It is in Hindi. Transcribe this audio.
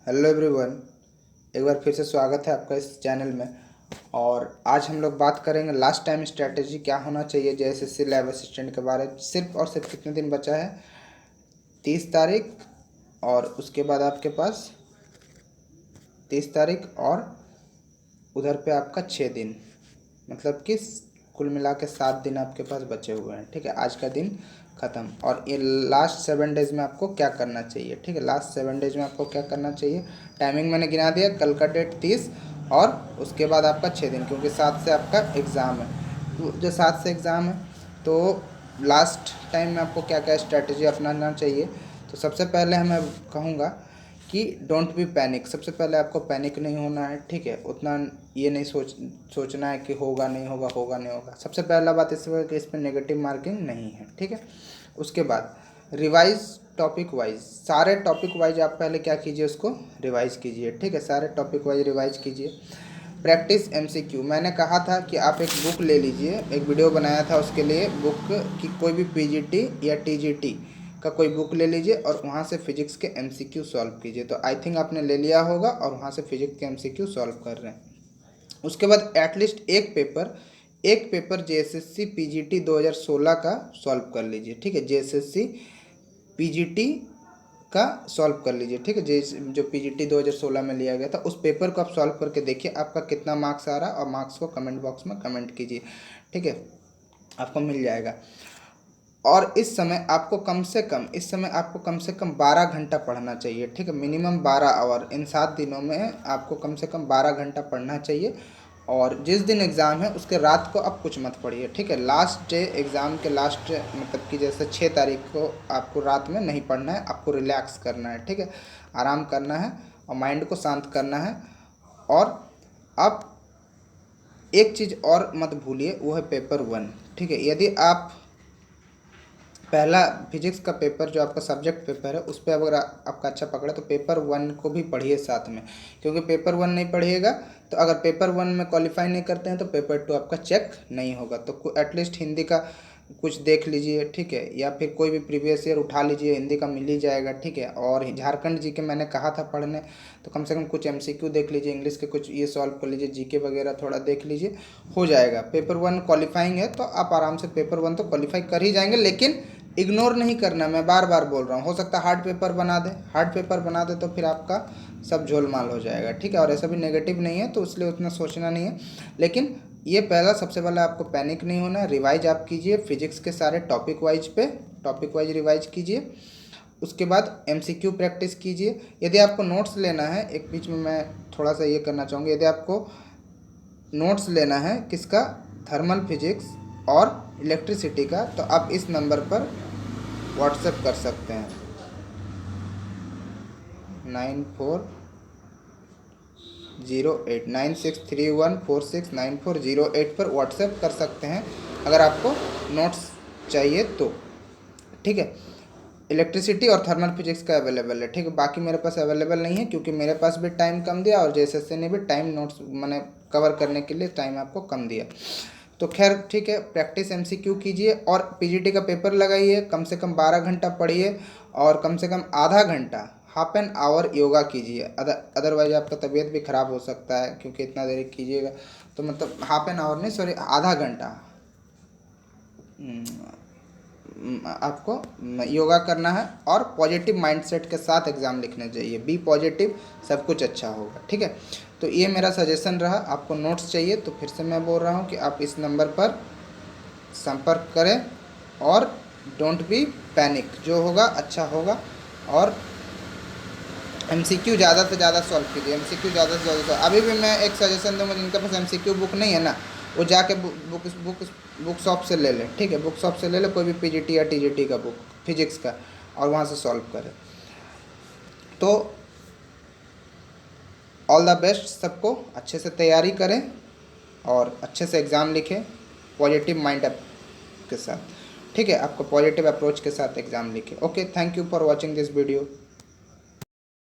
हेलो एवरीवन, एक बार फिर से स्वागत है आपका इस चैनल में। और आज हम लोग बात करेंगे लास्ट टाइम स्ट्रैटेजी क्या होना चाहिए जेएसएससी लैब असिस्टेंट के बारे में। सिर्फ और सिर्फ कितने दिन बचा है? 30 तारीख। और उसके बाद आपके पास 30 तारीख और उधर पे आपका 6 दिन, मतलब कि कुल मिला के 7 दिन आपके पास बचे हुए हैं। ठीक है, आज का दिन ख़त्म। और ये लास्ट 7 डेज़ में आपको क्या करना चाहिए? ठीक है, लास्ट 7 डेज़ में आपको क्या करना चाहिए? टाइमिंग मैंने गिना दिया। कल का डेट 30 और उसके बाद आपका 6 दिन, क्योंकि 7 से आपका एग्ज़ाम है। तो जो 7 से एग्ज़ाम है, तो लास्ट टाइम में आपको क्या क्या स्ट्रैटेजी अपनाना चाहिए? तो सबसे पहले मैं कहूँगा कि डोंट बी पैनिक। सबसे पहले आपको पैनिक नहीं होना है। ठीक है, उतना ये नहीं सोचना है कि होगा नहीं होगा, होगा नहीं होगा। सबसे पहला बात इस कि इस पर नेगेटिव मार्किंग नहीं है। ठीक है, उसके बाद रिवाइज टॉपिक वाइज, सारे टॉपिक वाइज आप पहले क्या कीजिए, उसको रिवाइज कीजिए। ठीक है, सारे टॉपिक वाइज रिवाइज कीजिए। प्रैक्टिस एमसीक्यू, मैंने कहा था कि आप एक बुक ले लीजिए, एक वीडियो बनाया था उसके लिए। बुक की कोई भी पीजीटी या टीजीटी का कोई बुक ले लीजिए और वहाँ से फिजिक्स के एमसीक्यू सॉल्व कीजिए। तो आई थिंक आपने ले लिया होगा और वहाँ से फिजिक्स के एमसीक्यू सॉल्व कर रहे हैं। उसके बाद एटलीस्ट एक पेपर जेएसएससी पीजीटी 2016 का सॉल्व कर लीजिए। ठीक है, जेएसएससी पीजीटी का सॉल्व कर लीजिए। ठीक है, जो पीजीटी 2016 में लिया गया था, उस पेपर को आप सॉल्व करके देखिए आपका कितना मार्क्स आ रहा है, और मार्क्स को कमेंट बॉक्स में कमेंट कीजिए। ठीक है, आपको मिल जाएगा। और इस समय आपको कम से कम 12 घंटा पढ़ना चाहिए। ठीक है, मिनिमम 12 आवर। इन 7 दिनों में आपको कम से कम 12 घंटा पढ़ना चाहिए। और जिस दिन एग्ज़ाम है उसके रात को आप कुछ मत पढ़िए। ठीक है, लास्ट डे एग्ज़ाम के लास्ट, मतलब कि जैसे 6 तारीख को आपको रात में नहीं पढ़ना है, आपको रिलैक्स करना है। ठीक है, आराम करना है और माइंड को शांत करना है। और आप एक चीज़ और मत भूलिए, वो है पेपर 1। ठीक है, यदि आप पहला फिजिक्स का पेपर जो आपका सब्जेक्ट पेपर है, उस पर अगर आपका अच्छा पकड़ा तो पेपर 1 को भी पढ़िए साथ में। क्योंकि पेपर 1 नहीं पढ़िएगा तो अगर पेपर 1 में क्वालिफाई नहीं करते हैं तो पेपर 2 आपका चेक नहीं होगा। तो एटलीस्ट हिंदी का कुछ देख लीजिए। ठीक है, या फिर कोई भी प्रीवियस ईयर उठा लीजिए, हिंदी का मिल ही जाएगा। ठीक है, और झारखंड जी के मैंने कहा था पढ़ने, तो कम से कम कुछ एमसीक्यू देख लीजिए, इंग्लिश के कुछ ये सॉल्व कर लीजिए, जीके वगैरह थोड़ा देख लीजिए, हो जाएगा। पेपर 1 क्वालिफाइंग है तो आप आराम से पेपर 1 तो क्वालिफाई कर ही जाएंगे। लेकिन इग्नोर नहीं करना, मैं बार बार बोल रहा हूँ। हो सकता है हार्ड पेपर बना दे तो फिर आपका सब झोलमाल हो जाएगा। ठीक है, और ऐसा भी नेगेटिव नहीं है तो इसलिए उतना सोचना नहीं है। लेकिन ये सबसे पहले आपको पैनिक नहीं होना है। रिवाइज आप कीजिए फिजिक्स के सारे टॉपिक वाइज रिवाइज कीजिए। उसके बाद एमसीक्यू प्रैक्टिस कीजिए। यदि आपको नोट्स लेना है, एक बीच में मैं थोड़ा सा ये करना चाहूँगा, यदि आपको नोट्स लेना है किसका, थर्मल फिजिक्स और इलेक्ट्रिसिटी का, तो आप इस नंबर पर व्हाट्सएप कर सकते हैं। 94089631469408 पर व्हाट्सएप कर सकते हैं अगर आपको नोट्स चाहिए तो। ठीक है, इलेक्ट्रिसिटी और थर्मल फिजिक्स का अवेलेबल है। ठीक है, बाकी मेरे पास अवेलेबल नहीं है क्योंकि मेरे पास भी टाइम कम दिया और जेएसएससी ने भी टाइम नोट्स मैंने कवर करने के लिए टाइम आपको कम दिया। तो खैर ठीक है, प्रैक्टिस एमसीक्यू कीजिए और पीजीटी का पेपर लगाइए। कम से कम 12 घंटा पढ़िए और कम से कम आधा घंटा, हाफ एन आवर योगा कीजिए। अदरवाइज आपका तबीयत भी ख़राब हो सकता है, क्योंकि इतना देर कीजिएगा तो मतलब हाफ एन आवर नहीं, सॉरी, आधा घंटा आपको योगा करना है। और पॉजिटिव माइंडसेट के साथ एग्ज़ाम लिखने चाहिए। बी पॉजिटिव, सब कुछ अच्छा होगा। ठीक है, तो ये मेरा सजेशन रहा। आपको नोट्स चाहिए तो फिर से मैं बोल रहा हूँ कि आप इस नंबर पर संपर्क करें और डोंट बी पैनिक, जो होगा अच्छा होगा। और एमसीक्यू ज़्यादा से ज़्यादा सॉल्व कीजिए, एमसीक्यू ज़्यादा से ज़्यादा सॉल्व। अभी भी मैं एक सजेशन दूँगा, जिनके पास एमसीक्यू बुक नहीं है ना, वो जाके बुक शॉप से ले लें। ठीक है, बुक शॉप से ले लें कोई भी पीजीटी या टीजीटी का बुक फिजिक्स का, और वहाँ से सॉल्व करें। तो ऑल द बेस्ट, सबको अच्छे से तैयारी करें और अच्छे से एग्ज़ाम लिखें पॉजिटिव माइंड के साथ। ठीक है, आपको पॉजिटिव अप्रोच के साथ एग्ज़ाम लिखें। Okay, thank you for watching this video.